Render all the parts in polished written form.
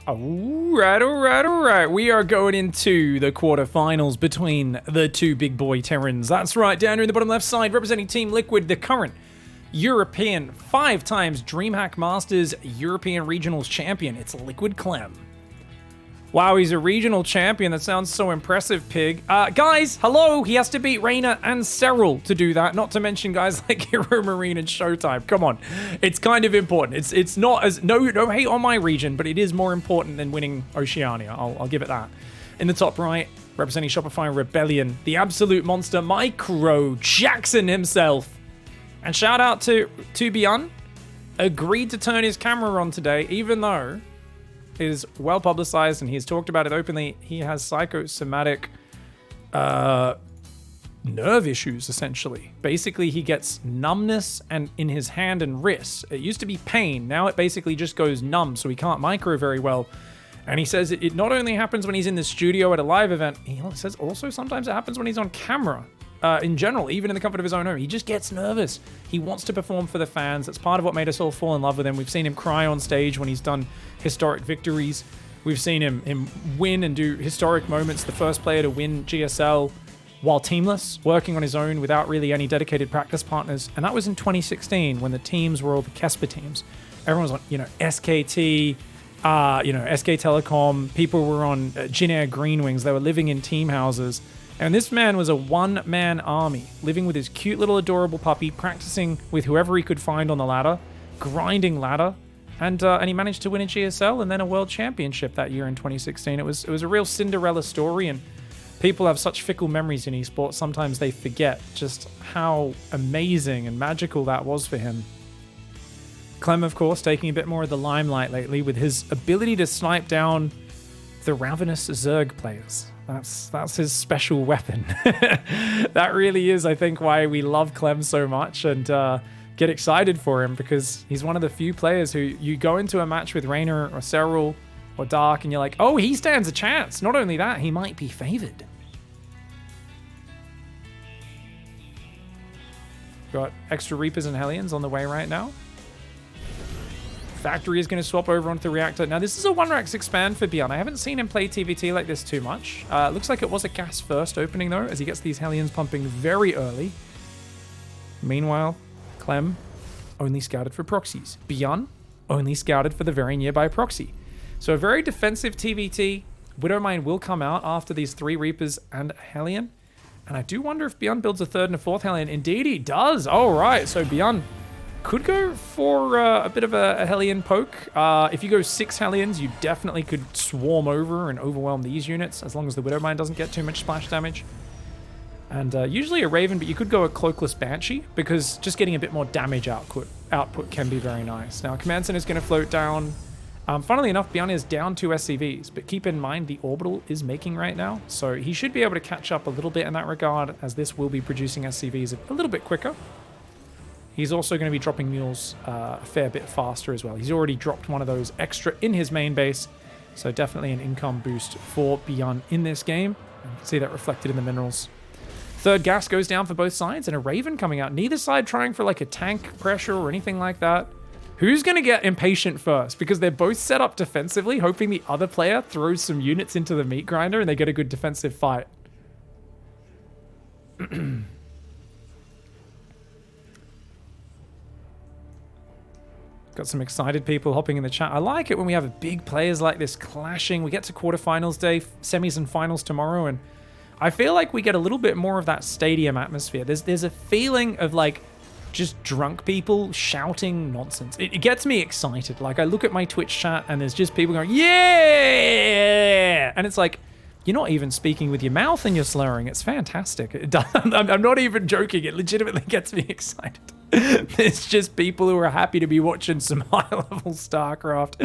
All right. We are going into the quarterfinals between the two big boy Terrans. That's right, down here in the bottom left side, representing Team Liquid, the current European 5 times DreamHack Masters European Regionals champion. It's Liquid Clem. Wow, he's a regional champion. That sounds so impressive, Pig. Guys, hello. He has to beat Reina and Cyril to do that. Not to mention guys like Hero Marine and Showtime. Come on. It's kind of important. It's not as... No hate on my region, but it is more important than winning Oceania. I'll give it that. In the top right, representing Shopify Rebellion, the absolute monster, Micro Jackson himself. And shout out to BYUN. Agreed to turn his camera on today, even though... is well publicized and he's talked about it openly. He has psychosomatic nerve issues, essentially. Basically, he gets numbness and in his hand and wrist. It used to be pain. Now it basically just goes numb, so he can't micro very well. And he says it not only happens when he's in the studio at a live event, he says also sometimes it happens when he's on camera. In general, even in the comfort of his own home, he just gets nervous. He wants to perform for the fans. That's part of what made us all fall in love with him. We've seen him cry on stage when he's done historic victories. We've seen him win and do historic moments. The first player to win GSL while teamless, working on his own without really any dedicated practice partners. And that was in 2016 when the teams were all the Kesper teams. Everyone was on, SKT, SK Telecom. People were on Jin Air Green Wings. They were living in team houses. And this man was a one-man army, living with his cute little adorable puppy, practicing with whoever he could find on the ladder, grinding ladder, and he managed to win a GSL and then a World Championship that year in 2016. It was a real Cinderella story, and people have such fickle memories in esports. Sometimes they forget just how amazing and magical that was for him. Clem, of course, taking a bit more of the limelight lately with his ability to snipe down the ravenous Zerg players. That's his special weapon. That really is, I think, why we love Clem so much and get excited for him, because he's one of the few players who you go into a match with Reina or Cyril or Dark and you're like, oh, he stands a chance. Not only that, he might be favored. Got extra Reapers and Hellions on the way right now. Factory is going to swap over onto the Reactor. Now, this is a 1-Rax expand for BYUN. I haven't seen him play TvT like this too much. Looks like it was a gas first opening, though, as he gets these Hellions pumping very early. Meanwhile, Clem only scouted for proxies. BYUN only scouted for the very nearby proxy. So a very defensive TvT. Widowmine will come out after these 3 Reapers and a Hellion. And I do wonder if BYUN builds a 3rd and a 4th Hellion. Indeed, he does. All right, so BYUN could go for a bit of a Hellion poke. If you go 6 Hellions, you definitely could swarm over and overwhelm these units, as long as the Widowmine doesn't get too much splash damage. And usually a Raven, but you could go a Cloakless Banshee, because just getting a bit more damage output can be very nice. Now, Command Center is going to float down. Funnily enough, BYUN is down 2 SCVs, but keep in mind the Orbital is making right now, so he should be able to catch up a little bit in that regard, as this will be producing SCVs a little bit quicker. He's also going to be dropping mules a fair bit faster as well. He's already dropped one of those extra in his main base, so definitely an income boost for BYUN in this game. And you can see that reflected in the minerals. 3rd gas goes down for both sides, and a Raven coming out. Neither side trying for like a tank pressure or anything like that. Who's going to get impatient first? Because they're both set up defensively, hoping the other player throws some units into the meat grinder and they get a good defensive fight. Got some excited people hopping in the chat. I like it when we have big players like this clashing. We get to quarterfinals day, semis and finals tomorrow, and I feel like we get a little bit more of that stadium atmosphere. There's a feeling of like just drunk people shouting nonsense. It gets me excited. Like I look at my Twitch chat and there's just people going, yeah! And it's like, you're not even speaking with your mouth and you're slurring. It's fantastic. I'm not even joking. It legitimately gets me excited. It's just people who are happy to be watching some high-level StarCraft.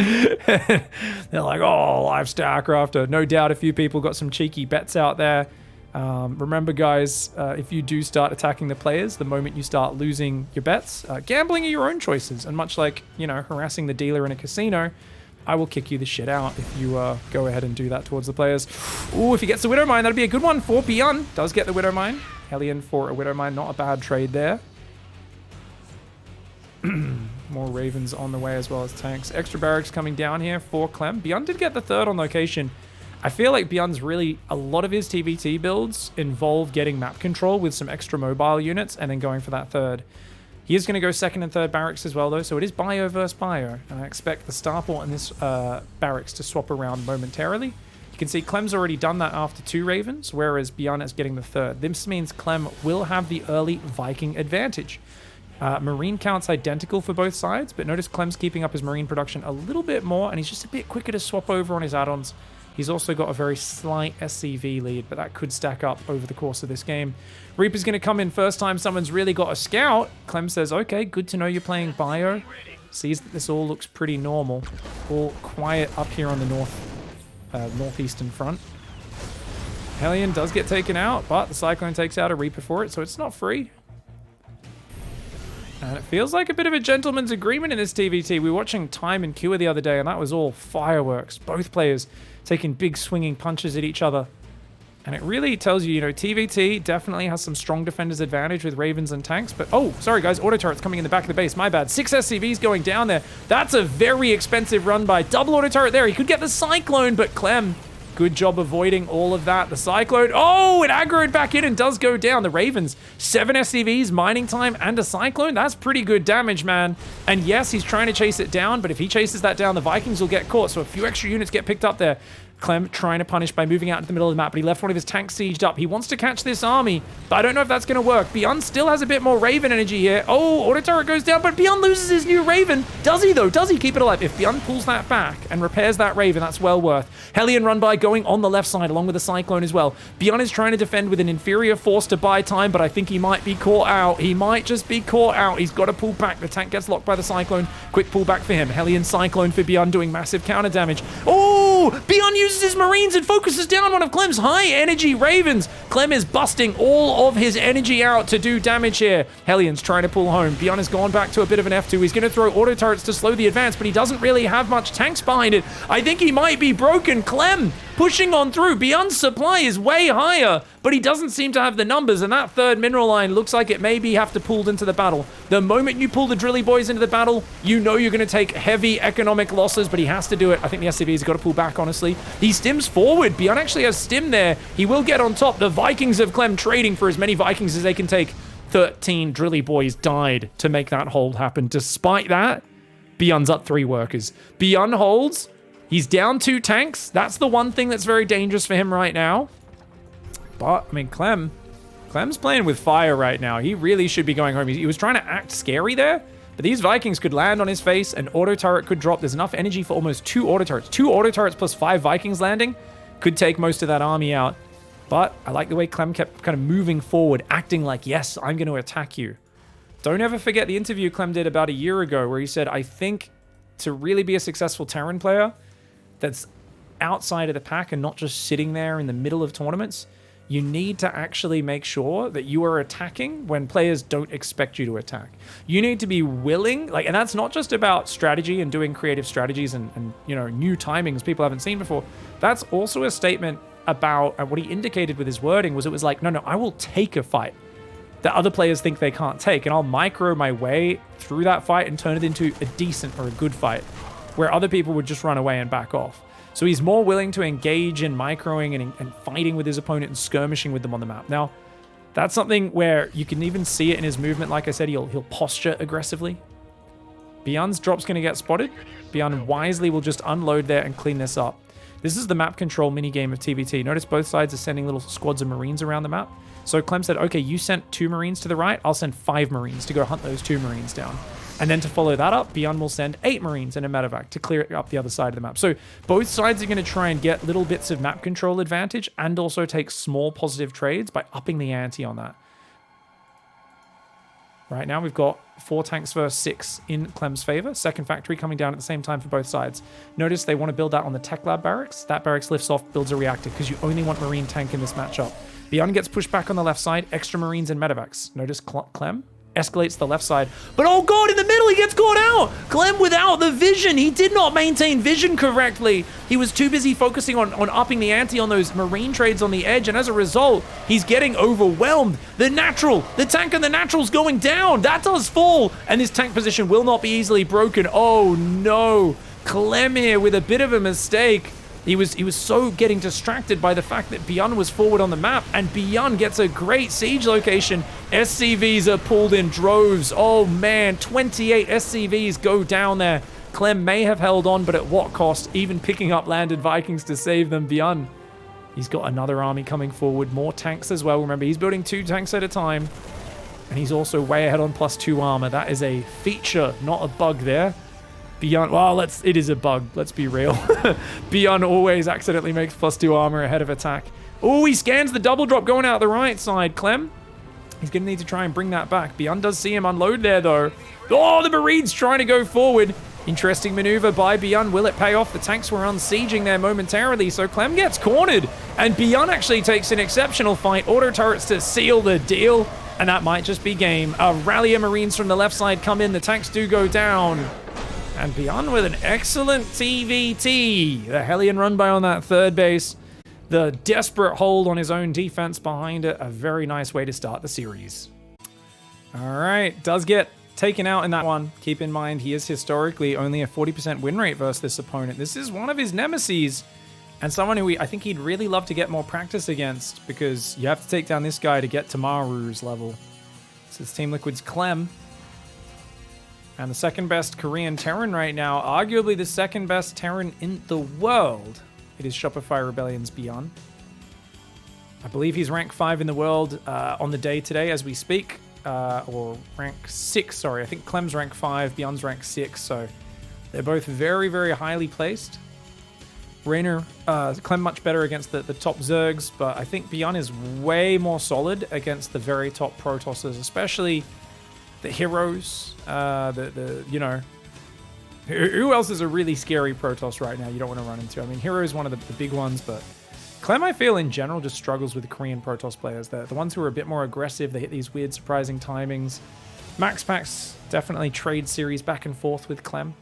They're like, oh, live StarCraft. No doubt a few people got some cheeky bets out there. Remember, guys, if you do start attacking the players, the moment you start losing your bets, gambling are your own choices. And much like, harassing the dealer in a casino, I will kick you the shit out if you go ahead and do that towards the players. Ooh, if he gets the Widowmine, that'd be a good one for BYUN. Does get the Widowmine. Hellion for a Widowmine, not a bad trade there. More Ravens on the way as well as tanks. Extra barracks coming down here for Clem. BYUN did get the third on location. I feel like BYUN's really, a lot of his TvT builds involve getting map control with some extra mobile units and then going for that third. He is going to go second and third barracks as well, though, so it is bio versus bio. And I expect the starport and this barracks to swap around momentarily. You can see Clem's already done that after 2 Ravens, whereas BYUN is getting the third. This means Clem will have the early Viking advantage. Marine count's identical for both sides, but notice Clem's keeping up his Marine production a little bit more, and he's just a bit quicker to swap over on his add-ons. He's also got a very slight SCV lead, but that could stack up over the course of this game. Reaper's going to come in first time someone's really got a scout. Clem says, okay, good to know you're playing bio. Sees that this all looks pretty normal. All quiet up here on the northeastern front. Hellion does get taken out, but the Cyclone takes out a Reaper for it, so it's not free. And it feels like a bit of a gentleman's agreement in this TvT. We were watching Time and Cure the other day, and that was all fireworks. Both players taking big swinging punches at each other. And it really tells you, TvT definitely has some strong defenders advantage with Ravens and tanks. But, oh, sorry, guys. Auto turrets coming in the back of the base. My bad. 6 SCVs going down there. That's a very expensive run by. Double auto turret there. He could get the Cyclone, but Clem, good job avoiding all of that. The Cyclone, oh, it aggroed back in and does go down. The Ravens, 7 SCVs, mining time, and a Cyclone. That's pretty good damage, man. And yes, he's trying to chase it down, but if he chases that down, the Vikings will get caught. So a few extra units get picked up there. Clem trying to punish by moving out into the middle of the map, but he left one of his tanks sieged up. He wants to catch this army, but I don't know if that's going to work. BYUN still has a bit more Raven energy here. Oh, auto turret goes down, but BYUN loses his new Raven. Does he, though? Does he keep it alive? If BYUN pulls that back and repairs that Raven, that's well worth. Hellion run by going on the left side, along with the Cyclone as well. BYUN is trying to defend with an inferior force to buy time, but I think he might be caught out. He might just be caught out. He's got to pull back. The tank gets locked by the Cyclone. Quick pullback for him. Hellion Cyclone for BYUN doing massive counter damage. Oh, BYUN uses his Marines and focuses down one of Clem's high energy Ravens. Clem is busting all of his energy out to do damage here. Hellion's trying to pull home. BYUN has gone back to a bit of an F2. He's going to throw auto turrets to slow the advance, but he doesn't really have much tanks behind it. I think he might be broken. Clem pushing on through. BYUN's supply is way higher, but he doesn't seem to have the numbers, and that third mineral line looks like it maybe have to pull into the battle. The moment you pull the Drilly Boys into the battle, you know you're going to take heavy economic losses, but he has to do it. I think the SCV's got to pull back, honestly. He stims forward. BYUN actually has stim there. He will get on top. The Vikings of Clem trading for as many Vikings as they can take. 13 Drilly Boys died to make that hold happen. Despite that, BYUN's up 3 workers. BYUN holds. He's down 2 tanks. That's the one thing that's very dangerous for him right now. But, I mean, Clem's playing with fire right now. He really should be going home. He was trying to act scary there, but these Vikings could land on his face. An auto turret could drop. There's enough energy for almost 2 auto turrets. 2 auto turrets plus 5 Vikings landing could take most of that army out. But I like the way Clem kept kind of moving forward, acting like, yes, I'm going to attack you. Don't ever forget the interview Clem did about a year ago where he said, I think to really be a successful Terran player that's outside of the pack and not just sitting there in the middle of tournaments, you need to actually make sure that you are attacking when players don't expect you to attack. You need to be willing, and that's not just about strategy and doing creative strategies and new timings people haven't seen before. That's also a statement about what he indicated with his wording was it was like, no, I will take a fight that other players think they can't take, and I'll micro my way through that fight and turn it into a decent or a good fight, where other people would just run away and back off. So he's more willing to engage in microing and fighting with his opponent and skirmishing with them on the map. Now, that's something where you can even see it in his movement. Like I said, he'll posture aggressively. BYUN's drop's going to get spotted. BYUN wisely will just unload there and clean this up. This is the map control minigame of TvT. Notice both sides are sending little squads of Marines around the map. So Clem said, okay, you sent 2 Marines to the right. I'll send 5 Marines to go hunt those 2 Marines down. And then to follow that up, BYUN will send 8 Marines and a medevac to clear up the other side of the map. So both sides are going to try and get little bits of map control advantage and also take small positive trades by upping the ante on that. Right now we've got 4 tanks versus 6 in Clem's favor. Second factory coming down at the same time for both sides. Notice they want to build that on the Tech Lab barracks. That barracks lifts off, builds a reactor because you only want Marine tank in this matchup. BYUN gets pushed back on the left side, extra Marines and medevacs. Notice Clem, escalates to the left side. But oh god, in the middle, he gets caught out! Clem without the vision. He did not maintain vision correctly. He was too busy focusing on upping the ante on those marine trades on the edge, and as a result, he's getting overwhelmed. The tank and the natural's going down. That does fall, and this tank position will not be easily broken. Oh no. Clem here with a bit of a mistake. He was so getting distracted by the fact that BYUN was forward on the map, and BYUN gets a great siege location. SCVs are pulled in droves. Oh man, 28 SCVs go down there. Clem may have held on, but at what cost? Even picking up landed Vikings to save them. BYUN, he's got another army coming forward, more tanks as well. Remember, he's building 2 tanks at a time, and he's also way ahead on +2 armor. That is a feature, not a bug there. BYUN, well, it is a bug, let's be real. BYUN always accidentally makes +2 armor ahead of attack. Oh, he scans the double drop going out the right side. Clem, he's going to need to try and bring that back. BYUN does see him unload there, though. Oh, the Marines trying to go forward. Interesting maneuver by BYUN. Will it pay off? The tanks were unsieging there momentarily, so Clem gets cornered. And BYUN actually takes an exceptional fight. Auto turrets to seal the deal. And that might just be game. A rally of Marines from the left side come in. The tanks do go down. And BYUN with an excellent TvT. The Hellion run by on that third base. The desperate hold on his own defense behind it. A very nice way to start the series. All right, does get taken out in that one. Keep in mind, he is historically only a 40% win rate versus this opponent. This is one of his nemesis, and someone who I think he'd really love to get more practice against, because you have to take down this guy to get to Maru's level. So it's Team Liquid's Clem. And the second best Korean Terran right now, arguably the second best Terran in the world. It is Shopify Rebellion's BYUN. I believe he's rank 5 in the world on the day today as we speak. Or rank 6, sorry. I think Clem's rank 5, BYUN's rank 6. So they're both very, very highly placed. Rainer, Clem much better against the top Zergs, but I think BYUN is way more solid against the very top Protosses, especially the heroes, you know, who else is a really scary Protoss right now you don't want to run into? I mean, Hero is one of the big ones, but Clem, I feel, in general, just struggles with the Korean Protoss players. The ones who are a bit more aggressive, they hit these weird, surprising timings. Max Packs definitely trade series back and forth with Clem.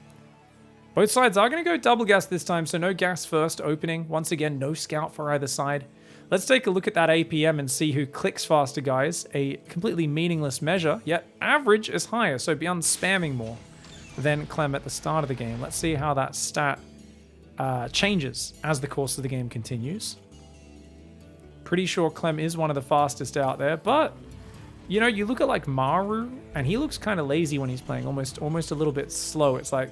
Both sides are going to go double gas this time, so no gas first opening. Once again, no scout for either side. Let's take a look at that APM and see who clicks faster, guys. A completely meaningless measure, yet average is higher, so BYUN's spamming more than Clem at the start of the game. Let's see how that stat changes as the course of the game continues. Pretty sure Clem is one of the fastest out there, but you know, you look at like Maru, and he looks kind of lazy when he's playing, almost a little bit slow. It's like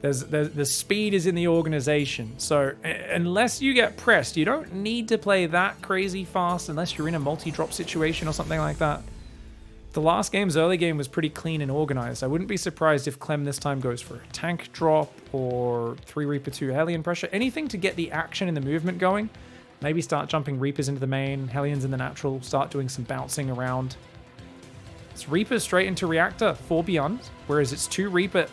the speed is in the organization. So unless you get pressed, you don't need to play that crazy fast unless you're in a multi-drop situation or something like that. The last game's early game was pretty clean and organized. I wouldn't be surprised if Clem this time goes for a tank drop or 3 Reaper 2 Hellion pressure. Anything to get the action and the movement going. Maybe start jumping Reapers into the main, Hellions in the natural, start doing some bouncing around. It's Reaper straight into Reactor for BYUN, whereas it's 2 Reaper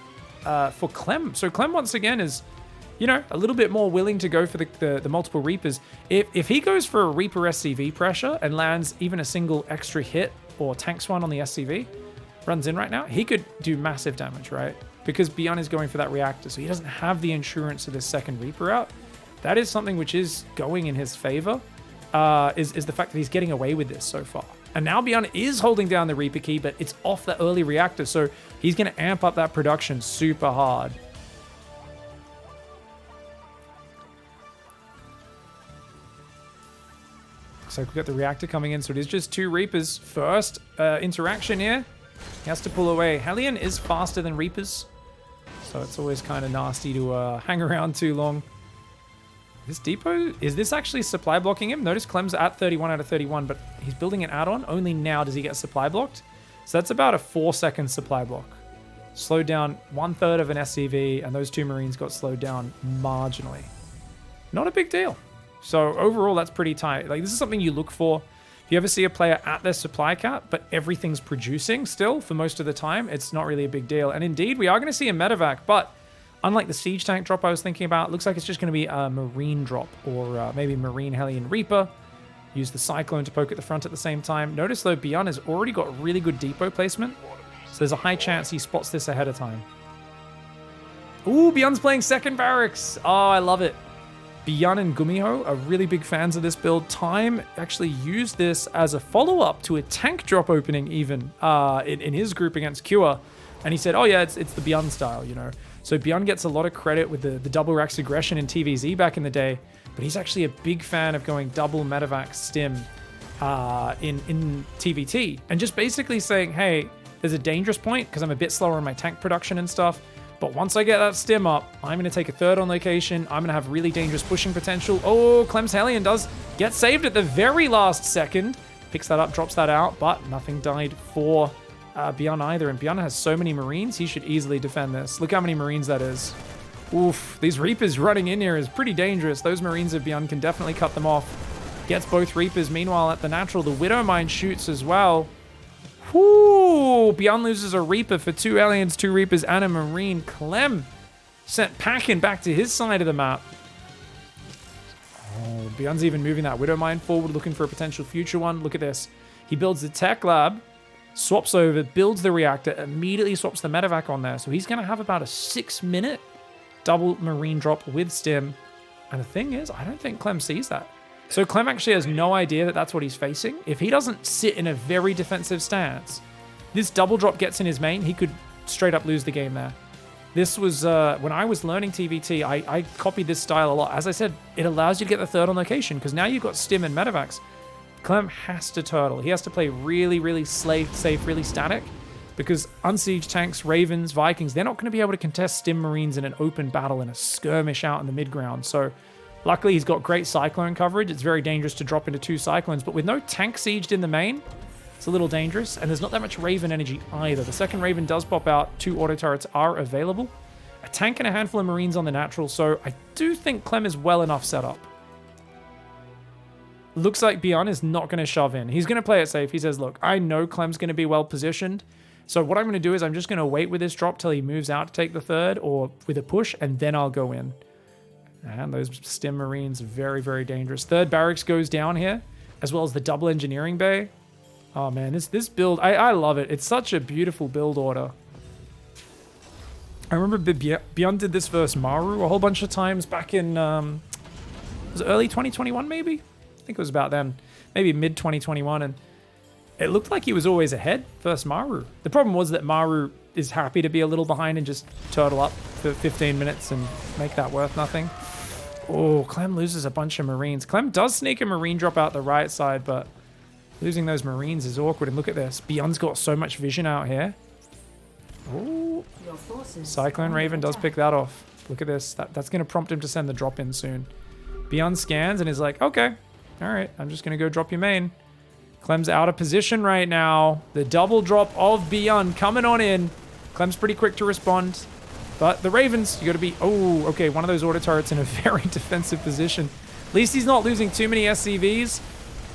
for Clem. So Clem, once again, is, you know, a little bit more willing to go for the multiple Reapers. If he goes for a Reaper SCV pressure and lands even a single extra hit or tanks one on the SCV, runs in right now, he could do massive damage, right? Because BYUN is going for that Reactor, so he doesn't have the insurance of this second Reaper out. That is something which is going in his favor, is the fact that he's getting away with this so far. And now BYUN is holding down the Reaper key, but it's off the early Reactor, so he's going to amp up that production super hard. Looks like we've got the Reactor coming in, so it is just 2 Reapers. First interaction here. He has to pull away. Hellion is faster than Reapers, so it's always kind of nasty to hang around too long. This depot, is this actually supply blocking him? Notice Clem's at 31 out of 31, but he's building an add-on. Only now does he get supply blocked. So that's about a 4-second supply block. Slowed down 1/3 of an SCV, and those 2 Marines got slowed down marginally. Not a big deal. So overall, that's pretty tight. Like, this is something you look for. If you ever see a player at their supply cap, but everything's producing still for most of the time, it's not really a big deal. And indeed, we are going to see a medevac, but unlike the siege tank drop I was thinking about, it looks like it's just going to be a marine drop, or maybe marine Hellion Reaper. Use the Cyclone to poke at the front at the same time. Notice though, BYUN has already got really good depot placement. So there's a high chance he spots this ahead of time. Ooh, BYUN's playing second barracks. Oh, I love it. BYUN and Gumiho are really big fans of this build. Time actually used this as a follow-up to a tank drop opening even in his group against Cure. And he said, oh yeah, it's the BYUN style, you know. So BYUN gets a lot of credit with the double racks aggression in TvZ back in the day. But he's actually a big fan of going double medevac stim in TvT. And just basically saying, hey, there's a dangerous point because I'm a bit slower in my tank production and stuff. But once I get that stim up, I'm going to take a third on location. I'm going to have really dangerous pushing potential. Oh, Clem's Hellion does get saved at the very last second. Picks that up, drops that out, but nothing died for BYUN either. And BYUN has so many Marines, he should easily defend this. Look how many Marines that is. Oof, these Reapers running in here is pretty dangerous. Those Marines of BYUN can definitely cut them off. Gets both Reapers. Meanwhile, at the natural, the Widow Mine shoots as well. Whoo! BYUN loses a Reaper for 2 Aliens, 2 Reapers, and a Marine. Clem sent packing back to his side of the map. Oh, BYUN's even moving that Widow Mine forward, looking for a potential future one. Look at this. He builds the tech lab, swaps over, builds the reactor, immediately swaps the medevac on there. So he's going to have about a 6-minute double Marine drop with stim. And the thing is, I don't think Clem sees that. So Clem actually has no idea that that's what he's facing. If he doesn't sit in a very defensive stance, this double drop gets in his main, he could straight up lose the game there. This was, when I was learning TvT, I copied this style a lot. As I said, it allows you to get the third on location, because now you've got stim and medevacs. Clem has to turtle. He has to play really, really safe, really static, because unsieged tanks, Ravens, Vikings, they're not going to be able to contest stim Marines in an open battle in a skirmish out in the mid-ground. So luckily, he's got great Cyclone coverage. It's very dangerous to drop into 2 Cyclones, but with no tank sieged in the main, it's a little dangerous, and there's not that much Raven energy either. The second Raven does pop out. 2 auto turrets are available. A tank and a handful of Marines on the natural, so I do think Clem is well enough set up. Looks like BYUN is not going to shove in. He's going to play it safe. He says, look, I know Clem's going to be well positioned, so what I'm going to do is I'm just going to wait with this drop till he moves out to take the third, or with a push, and then I'll go in. And those stim Marines, very, very dangerous. Third barracks goes down here, as well as the double engineering bay. Oh man, this build, I love it. It's such a beautiful build order. I remember BYUN did this versus Maru a whole bunch of times back in, was it early 2021 maybe? I think it was about then. Maybe mid 2021, and it looked like he was always ahead versus Maru. The problem was that Maru is happy to be a little behind and just turtle up for 15 minutes and make that worth nothing. Oh, Clem loses a bunch of Marines. Clem does sneak a Marine drop out the right side, but losing those Marines is awkward. And look at this. BYUN's got so much vision out here. Oh, Cyclone Raven does pick that off. Look at this. That's going to prompt him to send the drop in soon. BYUN scans and is like, okay, all right, I'm just going to go drop your main. Clem's out of position right now. The double drop of BYUN coming on in. Clem's pretty quick to respond. But the Ravens, you got to be... Oh, okay, one of those auto turrets in a very defensive position. At least he's not losing too many SCVs.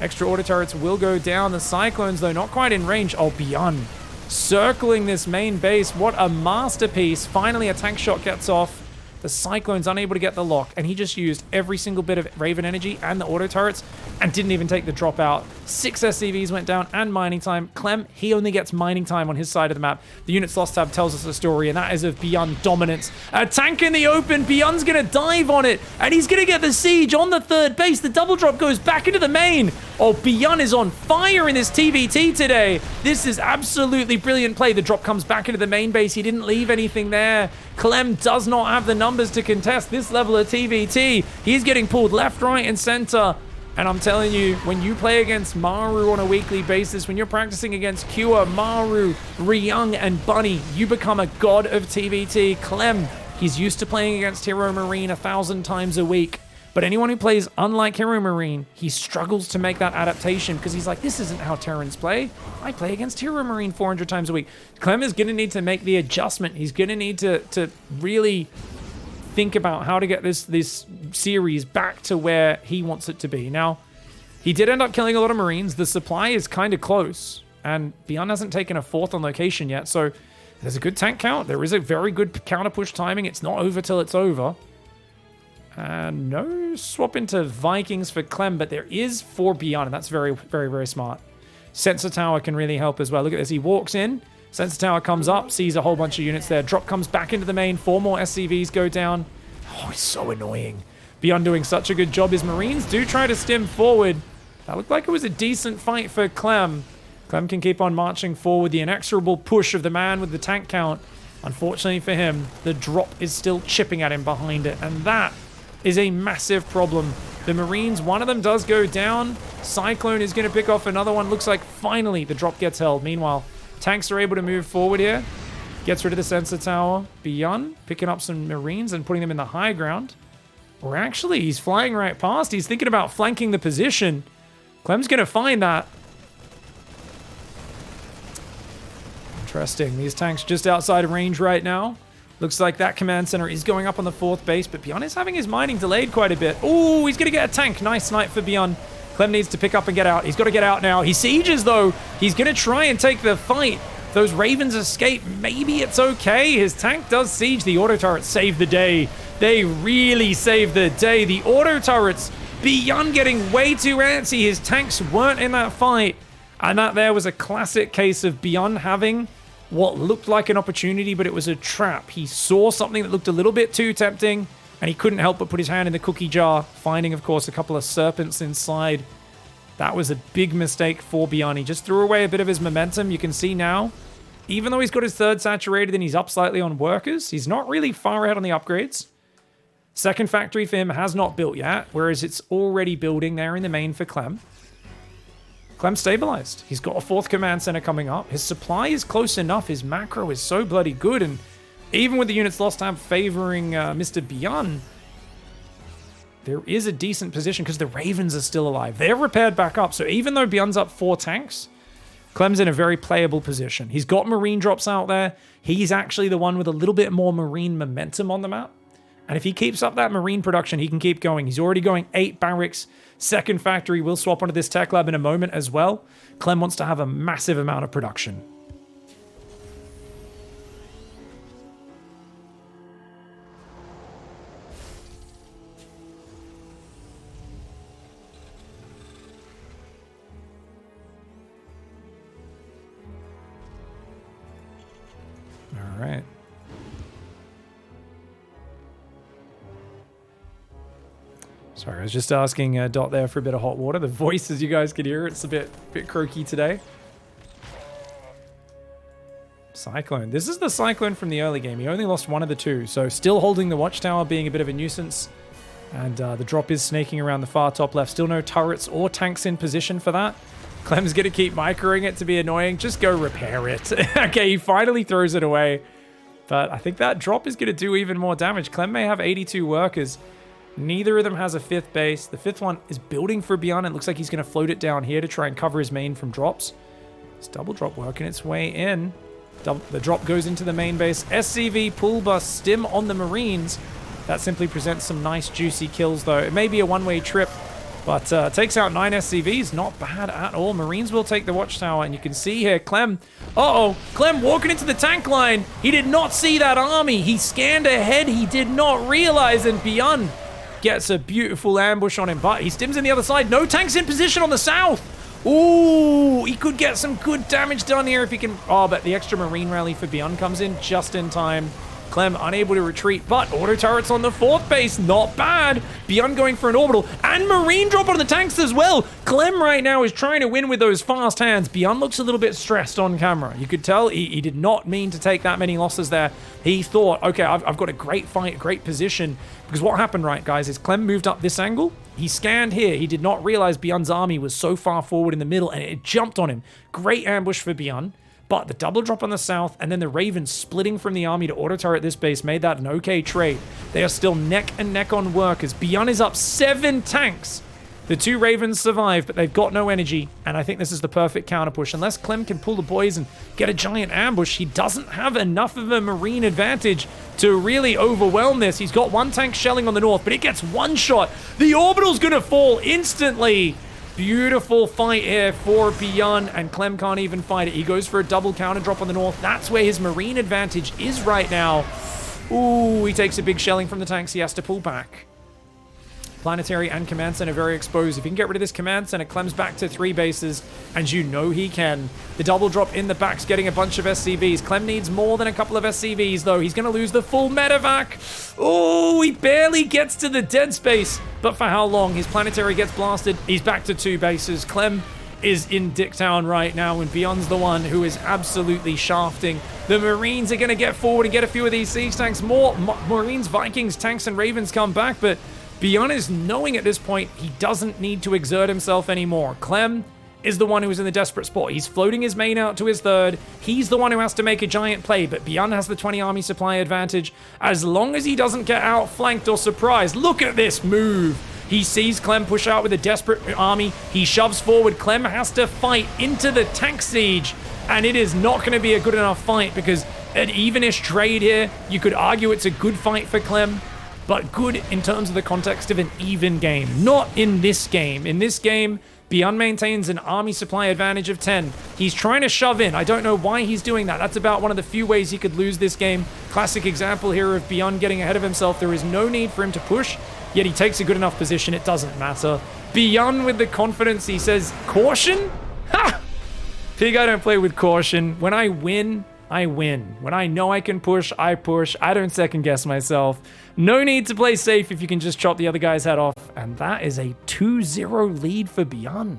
Extra auto turrets will go down. The Cyclones, though, not quite in range. Oh, BYUN circling this main base. What a masterpiece. Finally, a tank shot gets off. The Cyclone's unable to get the lock, and he just used every single bit of Raven energy and the auto turrets and didn't even take the drop out. 6 SCVs went down and mining time. Clem, he only gets mining time on his side of the map. The units lost tab tells us a story, and that is of BYUN dominance. A tank in the open. BYUN's going to dive on it, and he's going to get the siege on the third base. The double drop goes back into the main. Oh, BYUN is on fire in this TvT today. This is absolutely brilliant play. The drop comes back into the main base. He didn't leave anything there. Clem does not have the numbers to contest this level of TvT. He's getting pulled left, right, and center. And I'm telling you, when you play against Maru on a weekly basis, when you're practicing against Cure, Maru, Ryung, and Bunny, you become a god of TvT. Clem, he's used to playing against Hero Marine 1,000 times a week. But anyone who plays unlike Hero Marine, he struggles to make that adaptation because he's like, this isn't how Terrans play. I play against Hero Marine 400 times a week. Clem is going to need to make the adjustment. He's going to need to really think about how to get this series back to where he wants it to be. Now, he did end up killing a lot of Marines. The supply is kind of close, and BYUN hasn't taken a 4th on location yet, so there's a good tank count. There is a very good counter push timing. It's not over till it's over. No swap into Vikings for Clem, but there is 4 BYUN, and that's very, very, very smart. Sensor Tower can really help as well. Look at this. He walks in. Sensor Tower comes up, sees a whole bunch of units there. Drop comes back into the main. 4 more SCVs go down. Oh, it's so annoying. BYUN doing such a good job. His Marines do try to stim forward. That looked like it was a decent fight for Clem. Clem can keep on marching forward. The inexorable push of the man with the tank count. Unfortunately for him, the drop is still chipping at him behind it, and that is a massive problem. The Marines, one of them does go down. Cyclone is going to pick off another one. Looks like finally the drop gets held. Meanwhile, tanks are able to move forward here. Gets rid of the sensor tower. BYUN picking up some Marines and putting them in the high ground. Or actually, he's flying right past. He's thinking about flanking the position. Clem's going to find that. Interesting. These tanks just outside of range right now. Looks like that command center is going up on the 4th base, but BYUN is having his mining delayed quite a bit. Oh, he's going to get a tank. Nice snipe for BYUN. Clem needs to pick up and get out. He's got to get out now. He sieges, though. He's going to try and take the fight. Those Ravens escape. Maybe it's okay. His tank does siege. The auto turrets save the day. They really save the day. The auto turrets, BYUN getting way too antsy. His tanks weren't in that fight. And that there was a classic case of BYUN having what looked like an opportunity, but it was a trap. He saw something that looked a little bit too tempting, and he couldn't help but put his hand in the cookie jar, finding, of course, a couple of serpents inside. That was a big mistake for BYUN. He just threw away a bit of his momentum. You can see now, even though he's got his 3rd saturated and he's up slightly on workers, he's not really far ahead on the upgrades. 2nd factory for him has not built yet, whereas it's already building there in the main for Clem. Clem stabilized. He's got a 4th command center coming up. His supply is close enough. His macro is so bloody good. And even with the units lost time favoring Mr. BYUN, there is a decent position because the Ravens are still alive. They're repaired back up. So even though BYUN's up 4 tanks, Clem's in a very playable position. He's got Marine drops out there. He's actually the one with a little bit more Marine momentum on the map. And if he keeps up that Marine production, he can keep going. He's already going 8 barracks. 2nd factory will swap onto this tech lab in a moment as well. Clem wants to have a massive amount of production. All right. Sorry, I was just asking Dot there for a bit of hot water. The voice, as you guys can hear, it's a bit croaky today. Cyclone. This is the Cyclone from the early game. He only lost one of the 2, so still holding the watchtower, being a bit of a nuisance. And the drop is snaking around the far top left. Still no turrets or tanks in position for that. Clem's going to keep microing it to be annoying. Just go repair it. Okay, he finally throws it away. But I think that drop is going to do even more damage. Clem may have 82 workers. Neither of them has a 5th base. The 5th one is building for BYUN. It looks like he's going to float it down here to try and cover his main from drops. It's double drop working its way in. The drop goes into the main base. SCV, pull bus, stim on the Marines. That simply presents some nice juicy kills though. It may be a one-way trip, but takes out 9 SCVs. Not bad at all. Marines will take the watchtower, and you can see here Clem. Clem walking into the tank line. He did not see that army. He scanned ahead. He did not realize, and BYUN gets a beautiful ambush on him, but he stims in the other side. No tanks in position on the south. Ooh, he could get some good damage done here if he can. Oh, but the extra Marine rally for BYUN comes in just in time. Clem unable to retreat, but auto turrets on the 4th base. Not bad. BYUN going for an orbital and Marine drop on the tanks as well. Clem right now is trying to win with those fast hands. BYUN looks a little bit stressed on camera. You could tell he did not mean to take that many losses there. He thought, okay, I've got a great fight, great position. Because what happened, right, guys, is Clem moved up this angle. He scanned here. He did not realize BYUN's army was so far forward in the middle, and it jumped on him. Great ambush for BYUN. But the double drop on the south and then the Ravens splitting from the army to auto turret this base made that an okay trade. They are still neck and neck on workers. BYUN is up 7 tanks. The 2 Ravens survive, but they've got no energy. And I think this is the perfect counter push. Unless Clem can pull the boys and get a giant ambush, he doesn't have enough of a Marine advantage to really overwhelm this. He's got 1 tank shelling on the north, but it gets 1 shot. The orbital's going to fall instantly. Beautiful fight here for BYUN, and Clem can't even fight it. He goes for a double counter drop on the north. That's where his Marine advantage is right now. Ooh, he takes a big shelling from the tanks. He has to pull back. Planetary and Command Center very exposed. If he can get rid of this Command Center, Clem's back to 3 bases, and you know he can. The double drop in the back's getting a bunch of SCVs. Clem needs more than a couple of SCVs, though. He's going to lose the full medevac. Oh, he barely gets to the dead space. But for how long? His Planetary gets blasted. He's back to 2 bases. Clem is in Dicktown right now, and BYUN's the one who is absolutely shafting. The Marines are going to get forward and get a few of these siege tanks. More Marines, Vikings, tanks, and Ravens come back, but BYUN is knowing at this point he doesn't need to exert himself anymore. Clem is the one who is in the desperate spot. He's floating his main out to his 3rd. He's the one who has to make a giant play, but BYUN has the 20 army supply advantage as long as he doesn't get outflanked or surprised. Look at this move. He sees Clem push out with a desperate army. He shoves forward. Clem has to fight into the tank siege, and it is not going to be a good enough fight because an evenish trade here. You could argue it's a good fight for Clem, but good in terms of the context of an even game. Not in this game. In this game, BYUN maintains an army supply advantage of 10. He's trying to shove in. I don't know why he's doing that. That's about one of the few ways he could lose this game. Classic example here of BYUN getting ahead of himself. There is no need for him to push, yet he takes a good enough position. It doesn't matter. BYUN with the confidence. He says, caution? Ha! Pig, I don't play with caution. When I win, I win. When I know I can push, I push. I don't second guess myself. No need to play safe if you can just chop the other guy's head off. And that is a 2-0 lead for BYUN.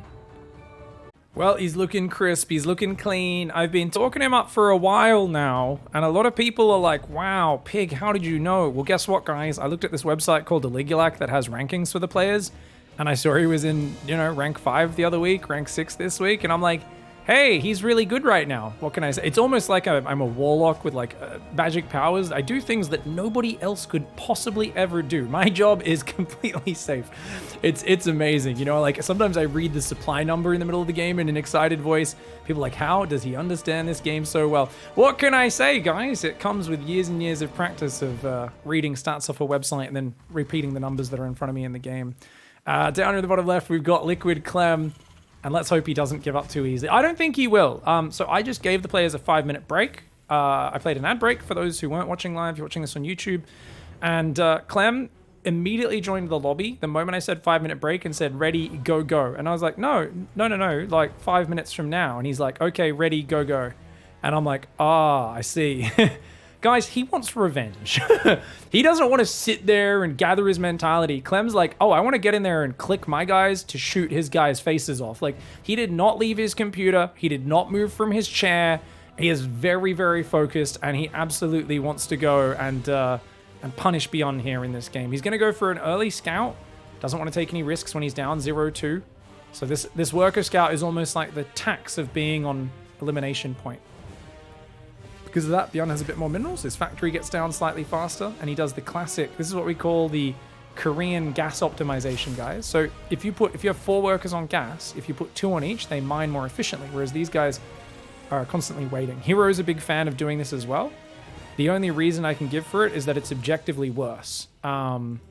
Well, he's looking crisp. He's looking clean. I've been talking him up for a while now. And a lot of people are like, wow, Pig, how did you know? Well, guess what, guys? I looked at this website called Deligulac that has rankings for the players. And I saw he was in, rank 5 the other week, rank 6 this week. And I'm like, hey, he's really good right now. What can I say? It's almost like I'm a warlock with like magic powers. I do things that nobody else could possibly ever do. My job is completely safe. It's amazing. Like sometimes I read the supply number in the middle of the game in an excited voice. People are like, how does he understand this game so well? What can I say, guys? It comes with years and years of practice of reading stats off a website and then repeating the numbers that are in front of me in the game. Down in the bottom left, we've got Liquid Clem. And let's hope he doesn't give up too easily. I don't think he will. So I just gave the players a 5-minute break. I played an ad break for those who weren't watching live. You're watching this on YouTube. And Clem immediately joined the lobby the moment I said 5-minute break and said, ready, go, go. And I was like, no, like 5 minutes from now. And he's like, okay, ready, go, go. And I'm like, I see. Guys, he wants revenge. He doesn't want to sit there and gather his mentality. Clem's like, I want to get in there and click my guys to shoot his guys' faces off. Like, he did not leave his computer. He did not move from his chair. He is very, very focused, and he absolutely wants to go and punish BYUN here in this game. He's going to go for an early scout. Doesn't want to take any risks when he's down 0-2. So this worker scout is almost like the tax of being on elimination point. Because of that, BYUN has a bit more minerals. His factory gets down slightly faster, and he does the classic. This is what we call the Korean gas optimization, guys. So if you have 4 workers on gas, if you put 2 on each, they mine more efficiently, whereas these guys are constantly waiting. Hero's a big fan of doing this as well. The only reason I can give for it is that it's objectively worse. Clem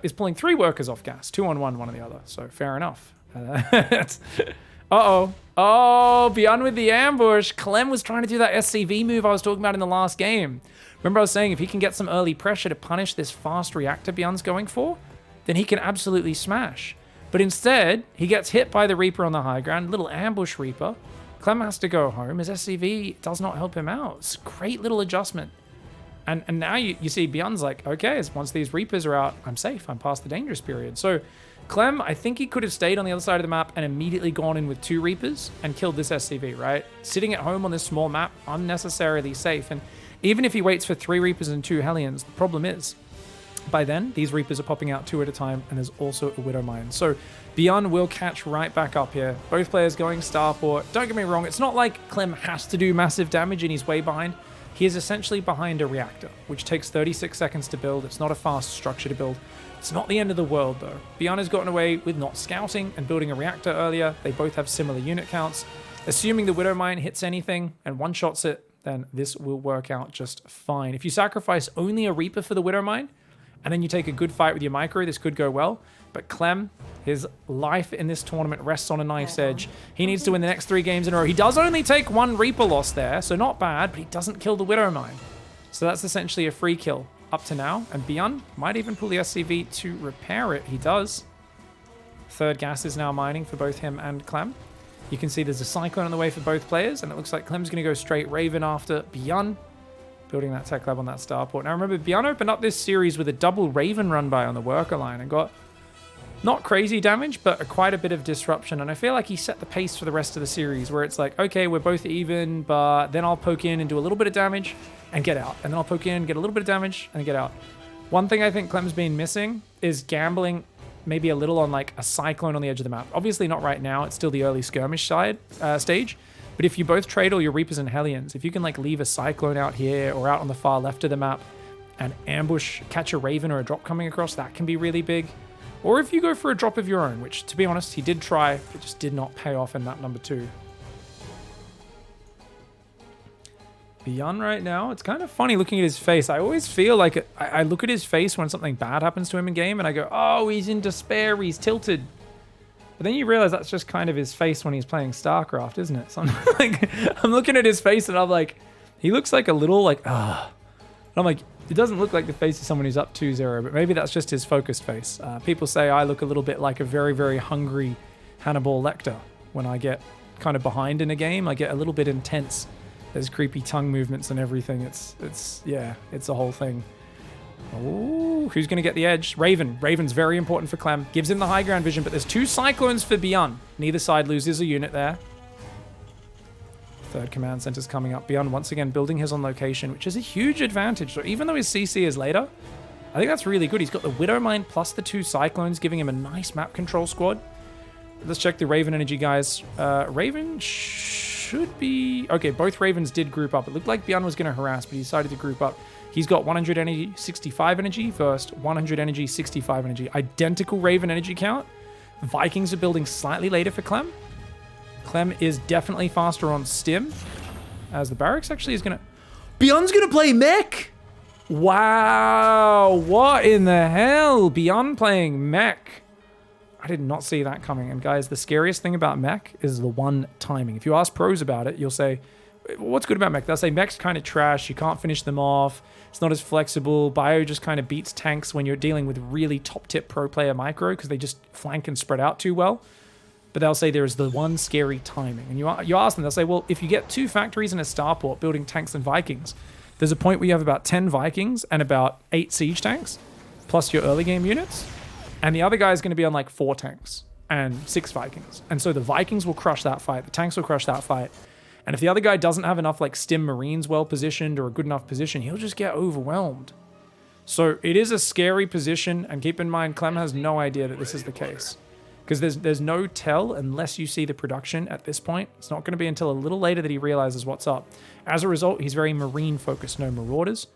is pulling 3 workers off gas, 2 on one on the other. So fair enough. Uh-oh. Oh, BYUN with the ambush. Clem was trying to do that SCV move I was talking about in the last game. Remember I was saying if he can get some early pressure to punish this fast reactor BYUN's going for, then he can absolutely smash. But instead, he gets hit by the Reaper on the high ground, little ambush Reaper. Clem has to go home. His SCV does not help him out. It's a great little adjustment. And now you see BYUN's like, okay, once these Reapers are out, I'm safe. I'm past the dangerous period. So Clem, I think he could have stayed on the other side of the map and immediately gone in with 2 Reapers and killed this SCV, right? Sitting at home on this small map, unnecessarily safe. And even if he waits for 3 Reapers and 2 Hellions, the problem is, by then, these Reapers are popping out 2 at a time, and there's also a Widow Mine. So BYUN will catch right back up here. Both players going Starport. Don't get me wrong, it's not like Clem has to do massive damage and he's way behind. He is essentially behind a reactor, which takes 36 seconds to build. It's not a fast structure to build. It's not the end of the world, though. BYUN has gotten away with not scouting and building a reactor earlier. They both have similar unit counts. Assuming the Widow Mine hits anything and one-shots it, then this will work out just fine. If you sacrifice only a Reaper for the Widow Mine, and then you take a good fight with your micro, this could go well. But Clem, his life in this tournament rests on a knife's edge. He needs to win the next 3 games in a row. He does only take 1 Reaper loss there, so not bad, but he doesn't kill the Widow Mine. So that's essentially a free kill. up to now. And BYUN might even pull the SCV to repair it. He does. Third gas is now mining for both him and Clem. You can see there's a Cyclone on the way for both players, and it looks like Clem's going to go straight Raven after BYUN, building that tech lab on that starport. Now remember, BYUN opened up this series with a double Raven run by on the worker line and got not crazy damage, but quite a bit of disruption. And I feel like he set the pace for the rest of the series, where it's like, okay, we're both even, but then I'll poke in and do a little bit of damage and get out. And then I'll poke in, get a little bit of damage and get out. One thing I think Clem's been missing is gambling maybe a little on like a Cyclone on the edge of the map. Obviously not right now. It's still the early skirmish stage. But if you both trade all your Reapers and Hellions, if you can like leave a Cyclone out here or out on the far left of the map and ambush, catch a Raven or a drop coming across, that can be really big. Or if you go for a drop of your own, which to be honest, he did try, it just did not pay off in map number 2. BYUN right now, it's kind of funny looking at his face. I always feel like I look at his face when something bad happens to him in game and I go, oh, he's in despair, he's tilted. But then you realize that's just kind of his face when he's playing StarCraft, isn't it? So I'm looking at his face and I'm like, he looks like a little like, ah. I'm like, it doesn't look like the face of someone who's up 2-0, but maybe that's just his focused face. People say I look a little bit like a very, very hungry Hannibal Lecter. When I get kind of behind in a game, I get a little bit intense. There's creepy tongue movements and everything. It's a whole thing. Oh, who's going to get the edge? Raven. Raven's very important for Clem. Gives him the high ground vision, but there's 2 Cyclones for BYUN. Neither side loses a unit there. Third command center's coming up. BYUN once again building his on location, which is a huge advantage. So even though his CC is later, I think that's really good. He's got the Widowmine plus the 2 Cyclones, giving him a nice map control squad. Let's check the Raven energy, guys. Raven should be... Okay, both Ravens did group up. It looked like BYUN was going to harass, but he decided to group up. He's got 100 energy, 65 energy versus 100 energy, 65 energy. Identical Raven energy count. Vikings are building slightly later for Clem. Clem is definitely faster on stim, as the barracks actually is going to... BYUN's going to play mech? Wow, what in the hell? BYUN playing mech. I did not see that coming. And guys, the scariest thing about mech is the one timing. If you ask pros about it, you'll say, what's good about mech? They'll say mech's kind of trash. You can't finish them off. It's not as flexible. Bio just kind of beats tanks when you're dealing with really top tip pro player micro because they just flank and spread out too well. But they'll say there is the one scary timing. And you ask them, they'll say, well, if you get 2 factories and a starport building tanks and Vikings, there's a point where you have about 10 Vikings and about 8 siege tanks, plus your early game units. And the other guy is going to be on like 4 tanks and 6 Vikings. And so the Vikings will crush that fight. The tanks will crush that fight. And if the other guy doesn't have enough like stim Marines well positioned or a good enough position, he'll just get overwhelmed. So it is a scary position. And keep in mind, Clem has no idea that this is the case. Because there's no tell unless you see the production at this point. It's not going to be until a little later that he realizes what's up. As a result, he's very Marine focused, no Marauders.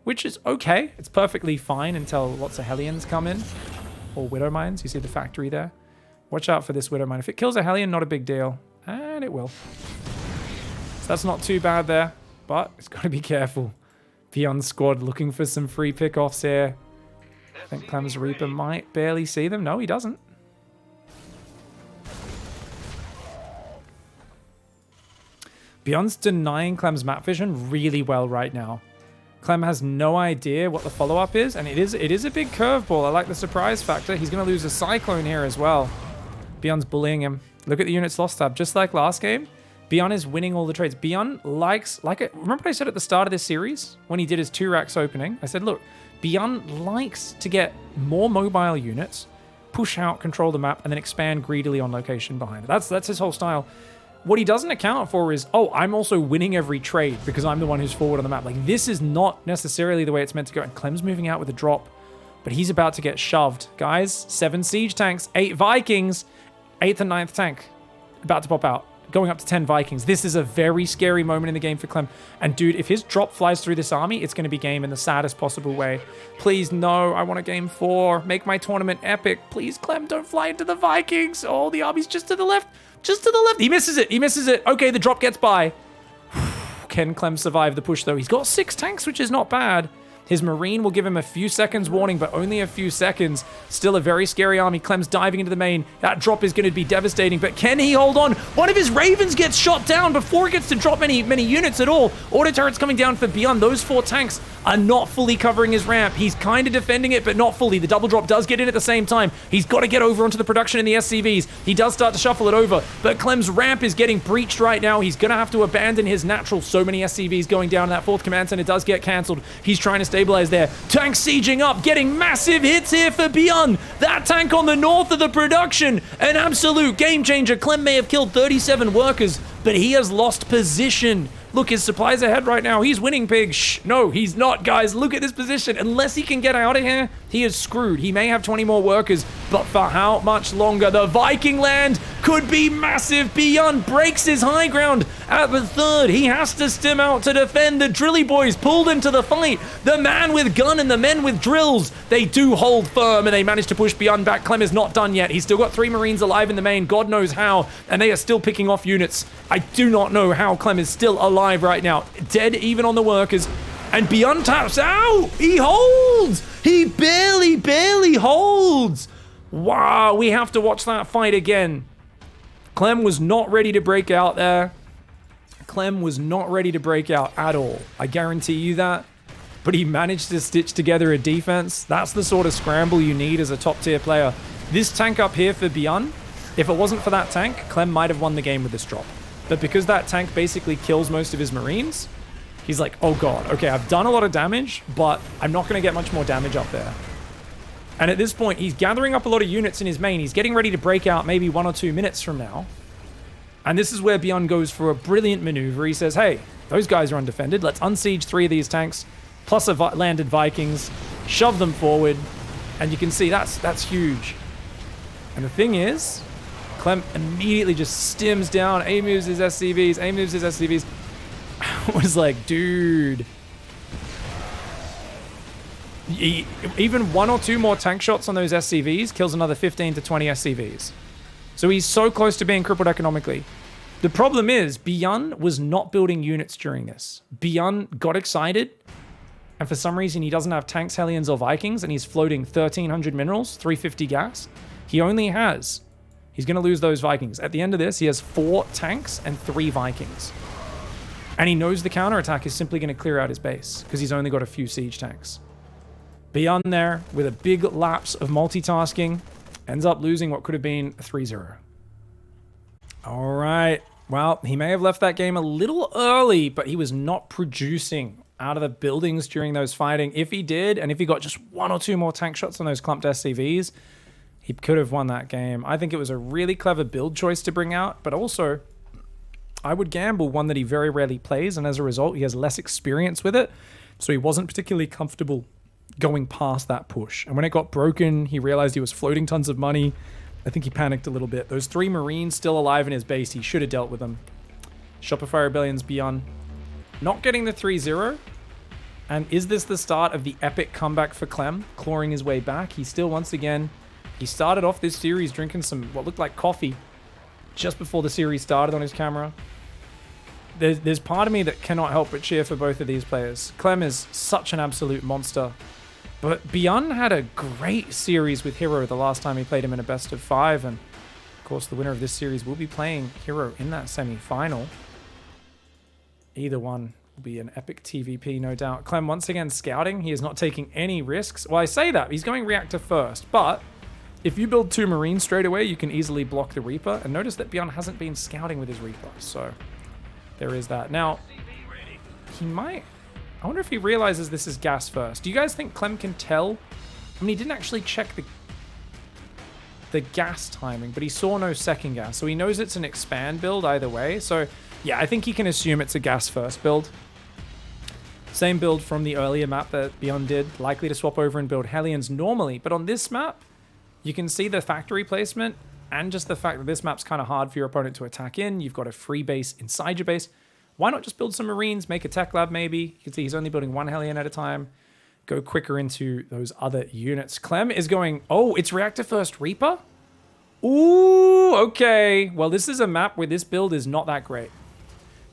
Which is okay. It's perfectly fine until lots of Hellions come in. Or Widowmines. You see the factory there. Watch out for this Widowmine. If it kills a Hellion, not a big deal. And it will. So that's not too bad there. But it's got to be careful. BYUN squad looking for some free pickoffs here. I think Clem's Reaper might barely see them. No, he doesn't. BYUN's denying Clem's map vision really well right now. Clem has no idea what the follow-up is, and it is a big curveball. I like the surprise factor. He's going to lose a Cyclone here as well. BYUN's bullying him. Look at the units lost tab. Just like last game, BYUN is winning all the trades. BYUN likes... remember what I said at the start of this series? When he did his 2 racks opening? I said, look, BYUN likes to get more mobile units, push out, control the map, and then expand greedily on location behind it. That's his whole style. What he doesn't account for is, oh, I'm also winning every trade because I'm the one who's forward on the map. Like, this is not necessarily the way it's meant to go. And Clem's moving out with a drop, but he's about to get shoved. Guys, 7 siege tanks, 8 Vikings, 8th and 9th tank about to pop out, going up to 10 Vikings. This is a very scary moment in the game for Clem. And dude, if his drop flies through this army, it's going to be game in the saddest possible way. Please, no, I want a game 4. Make my tournament epic. Please, Clem, don't fly into the Vikings. Oh, the army's just to the left. Just to the left. He misses it. He misses it. Okay, the drop gets by. Can Clem survive the push, though? He's got 6 tanks, which is not bad. His Marine will give him a few seconds warning, but only a few seconds. Still a very scary army. Clem's diving into the main. That drop is going to be devastating, but can he hold on? One of his Ravens gets shot down before it gets to drop many units at all. Auto turrets coming down for BYUN. Those 4 tanks are not fully covering his ramp. He's kind of defending it, but not fully. The double drop does get in at the same time. He's got to get over onto the production in the SCVs. He does start to shuffle it over, but Clem's ramp is getting breached right now. He's going to have to abandon his natural. So many SCVs going down. That 4th command center does get cancelled. He's trying to stabilize there. Tank sieging up, getting massive hits here for BYUN. That tank on the north of the production, an absolute game changer. Clem may have killed 37 workers, but he has lost position. Look, his supplies ahead right now. He's winning, Pig. Shh, no, he's not, guys. Look at this position. Unless he can get out of here, he is screwed. He may have 20 more workers, but for how much longer? The Viking land could be massive. BYUN breaks his high ground at the 3rd. He has to stim out to defend. The Drilly boys pulled into the fight. The man with gun and the men with drills. They do hold firm, and they manage to push BYUN back. Clem is not done yet. He's still got 3 Marines alive in the main. God knows how, and they are still picking off units. I do not know how Clem is still alive right now. Dead even on the workers. And BYUN taps out. He holds. He barely holds. Wow, we have to watch that fight again. Clem was not ready to break out there. Clem was not ready to break out at all. I guarantee you that. But he managed to stitch together a defense. That's the sort of scramble you need as a top tier player. This tank up here for BYUN, if it wasn't for that tank, Clem might have won the game with this drop. But because that tank basically kills most of his Marines, he's like, oh god, okay, I've done a lot of damage, but I'm not going to get much more damage up there. And at this point, he's gathering up a lot of units in his main. He's getting ready to break out maybe 1 or 2 minutes from now. And this is where BYUN goes for a brilliant maneuver. He says, hey, those guys are undefended. Let's unsiege 3 of these tanks, plus a landed Vikings, shove them forward. And you can see that's huge. And the thing is, Clem immediately just stims down, A-moves his SCVs, A-moves his SCVs. I was like, dude. Even 1 or 2 more tank shots on those SCVs kills another 15 to 20 SCVs. So he's so close to being crippled economically. The problem is, BYUN was not building units during this. BYUN got excited, and for some reason he doesn't have tanks, Hellions, or Vikings, and he's floating 1,300 minerals, 350 gas. He only has... He's going to lose those Vikings. At the end of this, he has 4 tanks and 3 Vikings. And he knows the counterattack is simply going to clear out his base because he's only got a few siege tanks. BYUN there with a big lapse of multitasking ends up losing what could have been a 3-0. All right. Well, he may have left that game a little early, but he was not producing out of the buildings during those fighting. If he did, and if he got just 1 or 2 more tank shots on those clumped SCVs, he could have won that game. I think it was a really clever build choice to bring out, but also I would gamble one that he very rarely plays, and as a result, he has less experience with it, so he wasn't particularly comfortable going past that push. And when it got broken, he realized he was floating tons of money. I think he panicked a little bit. Those 3 Marines still alive in his base. He should have dealt with them. Shopify Rebellion's BYUN not getting the 3-0. And is this the start of the epic comeback for Clem, clawing his way back? He still, once again... He started off this series drinking some, what looked like coffee, just before the series started on his camera. There's part of me that cannot help but cheer for both of these players. Clem is such an absolute monster. But BYUN had a great series with Hero the last time he played him in a best of 5. And, of course, the winner of this series will be playing Hero in that semi-final. Either one will be an epic TVP, no doubt. Clem, once again, scouting. He is not taking any risks. Well, I say that. He's going Reactor first, but... If you build 2 Marines straight away, you can easily block the Reaper. And notice that BYUN hasn't been scouting with his Reaper. So there is that. Now, he might... I wonder if he realizes this is gas first. Do you guys think Clem can tell? I mean, he didn't actually check the gas timing, but he saw no second gas. So he knows it's an expand build either way. So yeah, I think he can assume it's a gas first build. Same build from the earlier map that BYUN did. Likely to swap over and build Hellions normally. But on this map... You can see the factory placement and just the fact that this map's kind of hard for your opponent to attack in. You've got a free base inside your base. Why not just build some Marines, make a tech lab maybe? You can see he's only building 1 Hellion at a time. Go quicker into those other units. Clem is going, oh, it's Reactor first Reaper? Ooh, okay. Well, this is a map where this build is not that great.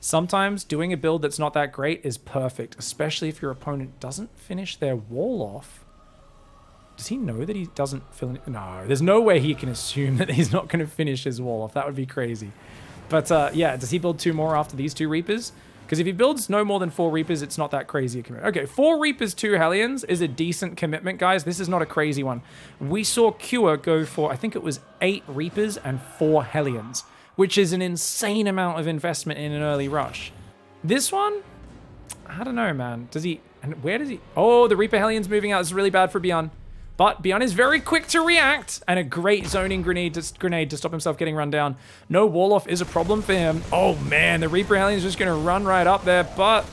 Sometimes doing a build that's not that great is perfect, especially if your opponent doesn't finish their wall off. Does he know that he doesn't fill in? No, there's no way he can assume that he's not going to finish his wall off. That would be crazy. But yeah, does he build 2 more after these 2 Reapers? Because if he builds no more than 4 Reapers, it's not that crazy a commitment. Okay, 4 Reapers, 2 Hellions is a decent commitment, guys. This is not a crazy one. We saw Cure go for, I think it was 8 Reapers and 4 Hellions, which is an insane amount of investment in an early rush. This one, I don't know, man. Does he, and where does he? Oh, the Reaper Hellion's moving out. This is really bad for BYUN. But BYUN is very quick to react, and a great zoning grenade to stop himself getting run down. No wall off is a problem for him. Oh man, the Reaper Hellion is just going to run right up there, but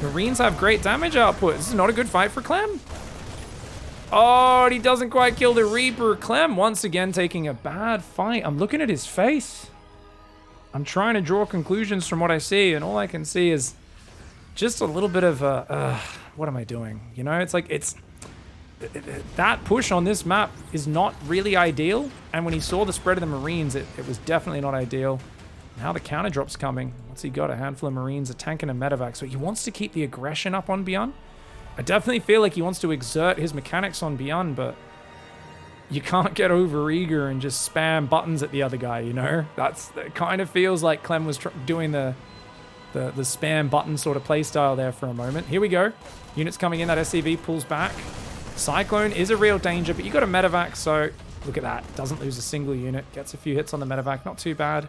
Marines have great damage output. This is not a good fight for Clem. Oh, and he doesn't quite kill the Reaper. Clem once again taking a bad fight. I'm looking at his face. I'm trying to draw conclusions from what I see, and all I can see is just a little bit of what am I doing? You know, it's like that push on this map is not really ideal, and when he saw the spread of the Marines, it was definitely not ideal. Now the counter drop's coming. What's he got? A handful of Marines, a tank, and a medevac. So he wants to keep the aggression up on BYUN. I definitely feel like he wants to exert his mechanics on BYUN, but you can't get over eager and just spam buttons at the other guy, you know? It kind of feels like Clem was doing the spam button sort of playstyle there for a moment. Here we go. Units coming in. That SCV pulls back. Cyclone is a real danger, but you got a medevac, so look at that. Doesn't lose a single unit. Gets a few hits on the medevac. Not too bad.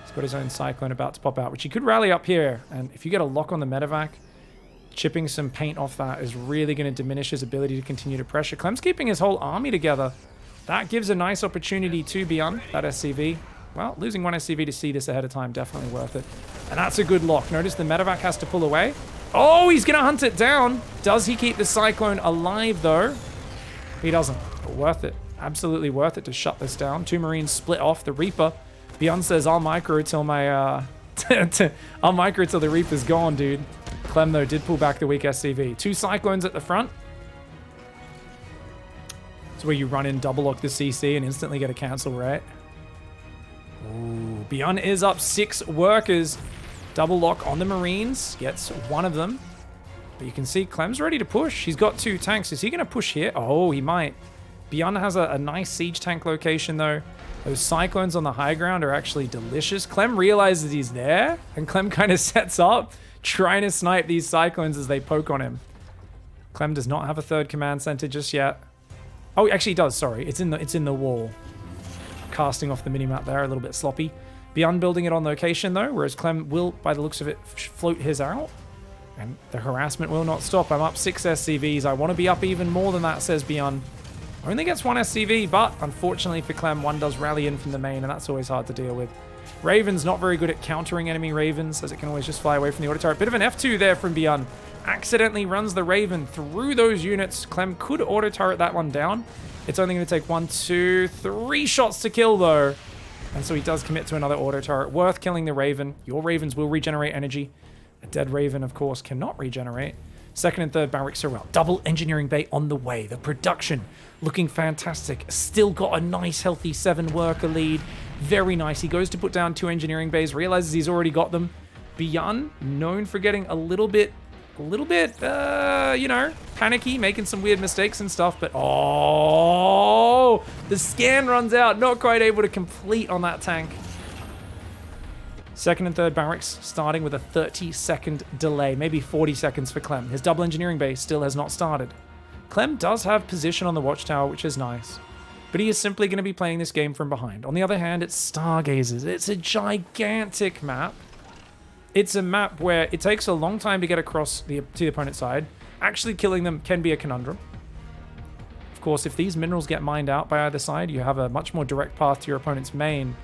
He's got his own Cyclone about to pop out, which he could rally up here. And if you get a lock on the medevac, chipping some paint off that is really going to diminish his ability to continue to pressure. Clem's keeping his whole army together. That gives a nice opportunity to BYUN, that SCV. Well, losing 1 SCV to see this ahead of time, definitely worth it. And that's a good lock. Notice the medevac has to pull away. Oh, he's going to hunt it down. Does he keep the Cyclone alive, though? He doesn't. But worth it. Absolutely worth it to shut this down. 2 Marines split off the Reaper. BYUN says, I'll micro till my... I'll micro till the Reaper's gone, dude. Clem, though, did pull back the weak SCV. 2 Cyclones at the front. It's where you run in, double lock the CC, and instantly get a cancel, right? Ooh, BYUN is up 6 workers. Double lock on the Marines. Gets 1 of them. But you can see Clem's ready to push. He's got 2 tanks. Is he going to push here? Oh, he might. BYUN has a nice siege tank location, though. Those Cyclones on the high ground are actually delicious. Clem realizes he's there, and Clem kind of sets up, trying to snipe these Cyclones as they poke on him. Clem does not have a 3rd command center just yet. Oh, actually he does, sorry. It's in the wall. Casting off the minimap there, a little bit sloppy. BYUN building it on location, though, whereas Clem will, by the looks of it, float his out. And the harassment will not stop. I'm up 6 SCVs. I want to be up even more than that, says BYUN. Only gets 1 SCV, but unfortunately for Clem, 1 does rally in from the main, and that's always hard to deal with. Raven's not very good at countering enemy Ravens, as it can always just fly away from the auto turret. Bit of an F2 there from BYUN. Accidentally runs the Raven through those units. Clem could auto turret that one down. It's only going to take 1, 2, 3 shots to kill, though. And so he does commit to another auto turret. Worth killing the Raven. Your Ravens will regenerate energy. A dead Raven, of course, cannot regenerate. 2nd and 3rd barracks are well. Double engineering bay on the way. The production looking fantastic. Still got a nice, healthy 7 worker lead. Very nice. He goes to put down 2 engineering bays, realizes he's already got them. BYUN, known for getting a little bit, you know, panicky, making some weird mistakes and stuff, but oh, the scan runs out, not quite able to complete on that tank. 2nd and 3rd barracks starting with a 30-second delay, maybe 40 seconds for Clem. His double engineering base still has not started. Clem does have position on the watchtower, which is nice, but he is simply going to be playing this game from behind. On the other hand, it's Stargazers. It's a gigantic map. It's a map where it takes a long time to get across to the opponent's side. Actually killing them can be a conundrum. Of course, if these minerals get mined out by either side, you have a much more direct path to your opponent's main.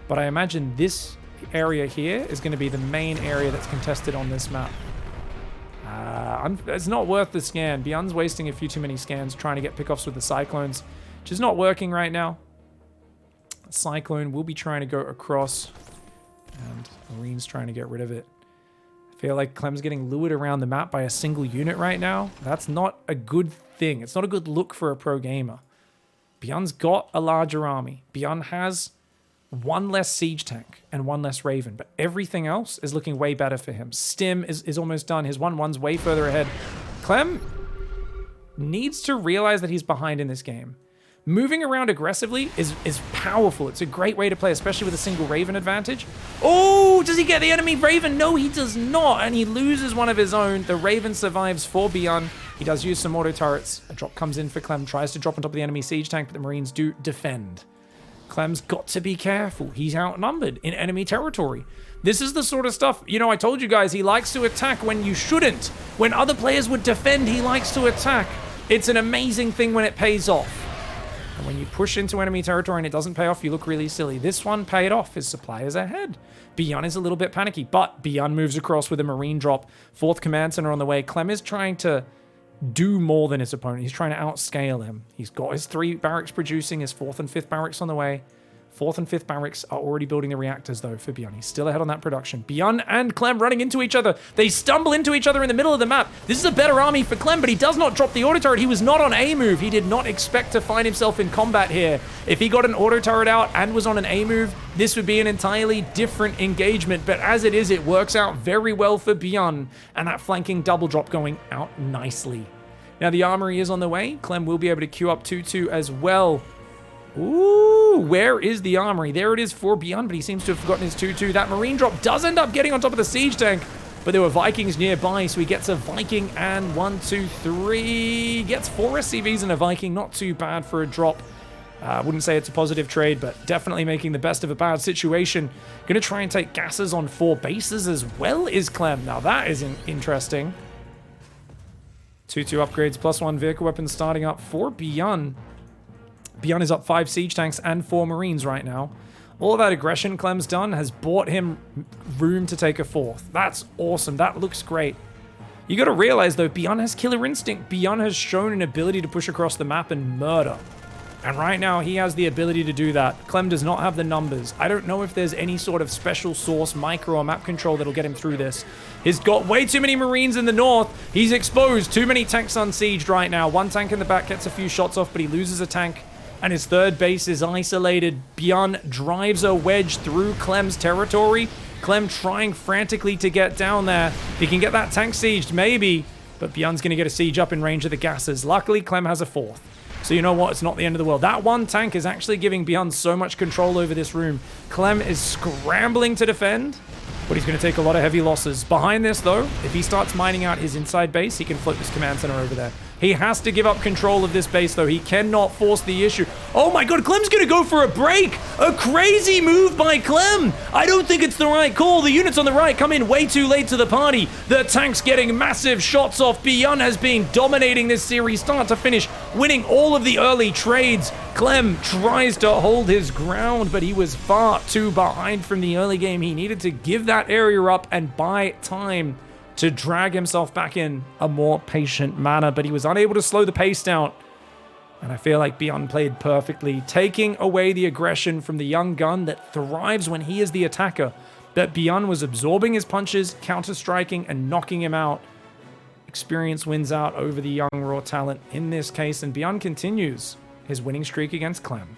But I imagine this area here is going to be the main area that's contested on this map. It's not worth the scan. BYUN's wasting a few too many scans trying to get pickoffs with the Cyclones, which is not working right now. Cyclone will be trying to go across, and Marine's trying to get rid of it. I feel like Clem's getting lured around the map by a single unit right now. That's not a good thing. It's not a good look for a pro gamer. BYUN's got a larger army. BYUN has one less siege tank and one less Raven, but everything else is looking way better for him. Stim is almost done. His 1-1's way further ahead. Clem needs to realize that he's behind in this game. Moving around aggressively is powerful. It's a great way to play, especially with a single Raven advantage. Oh, does he get the enemy Raven? No, he does not, and he loses one of his own. The Raven survives for BYUN. He does use some auto turrets. A drop comes in for Clem, tries to drop on top of the enemy siege tank, but the Marines do defend. Clem's got to be careful. He's outnumbered in enemy territory. This is the sort of stuff, you know, I told you guys, he likes to attack when you shouldn't. When other players would defend, he likes to attack. It's an amazing thing when it pays off. And when you push into enemy territory and it doesn't pay off, you look really silly. This one paid off. His supply is ahead. BYUN is a little bit panicky, but BYUN moves across with a Marine drop. 4th command center on the way. Clem is trying to do more than his opponent. He's trying to outscale him. He's got his 3 barracks producing, his 4th and 5th barracks on the way. 4th and 5th barracks are already building the reactors, though, for BYUN. He's still ahead on that production. BYUN and Clem running into each other. They stumble into each other in the middle of the map. This is a better army for Clem, but he does not drop the auto turret. He was not on A move. He did not expect to find himself in combat here. If he got an auto turret out and was on an A move, this would be an entirely different engagement. But as it is, it works out very well for BYUN, and that flanking double drop going out nicely. Now, the armory is on the way. Clem will be able to queue up 2-2 as well. Ooh, where is the armory? There it is for BYUN, but he seems to have forgotten his 2-2. That Marine drop does end up getting on top of the siege tank, but there were Vikings nearby, so he gets a Viking and 1, 2, 3. Gets 4 SCVs and a Viking. Not too bad for a drop. I wouldn't say it's a positive trade, but definitely making the best of a bad situation. Going to try and take gases on 4 bases as well is Clem. Now that is interesting. 2-2 upgrades plus 1 vehicle weapon starting up for BYUN. BYUN is up 5 siege tanks and 4 Marines right now. All of that aggression Clem's done has bought him room to take a 4th. That's awesome. That looks great. You got to realize, though, BYUN has killer instinct. BYUN has shown an ability to push across the map and murder. And right now, he has the ability to do that. Clem does not have the numbers. I don't know if there's any sort of special source, micro, or map control that'll get him through this. He's got way too many Marines in the north. He's exposed. Too many tanks unsieged right now. 1 tank in the back gets a few shots off, but he loses a tank. And his 3rd base is isolated. BYUN drives a wedge through Clem's territory. Clem trying frantically to get down there. He can get that tank sieged, maybe. But BYUN's going to get a siege up in range of the gases. Luckily, Clem has a 4th. So you know what? It's not the end of the world. That 1 tank is actually giving BYUN so much control over this room. Clem is scrambling to defend, but he's going to take a lot of heavy losses. Behind this, though, if he starts mining out his inside base, he can float this command center over there. He has to give up control of this base, though. He cannot force the issue. Oh my god, Clem's going to go for a break! A crazy move by Clem! I don't think it's the right call. The units on the right come in way too late to the party. The tank's getting massive shots off. BYUN has been dominating this series start to finish, winning all of the early trades. Clem tries to hold his ground, but he was far too behind from the early game. He needed to give that area up and buy time to drag himself back in a more patient manner, but he was unable to slow the pace down. And I feel like BYUN played perfectly, taking away the aggression from the young gun that thrives when he is the attacker. That BYUN was absorbing his punches, counter-striking, and knocking him out. Experience wins out over the young raw talent in this case, and BYUN continues his winning streak against Clem.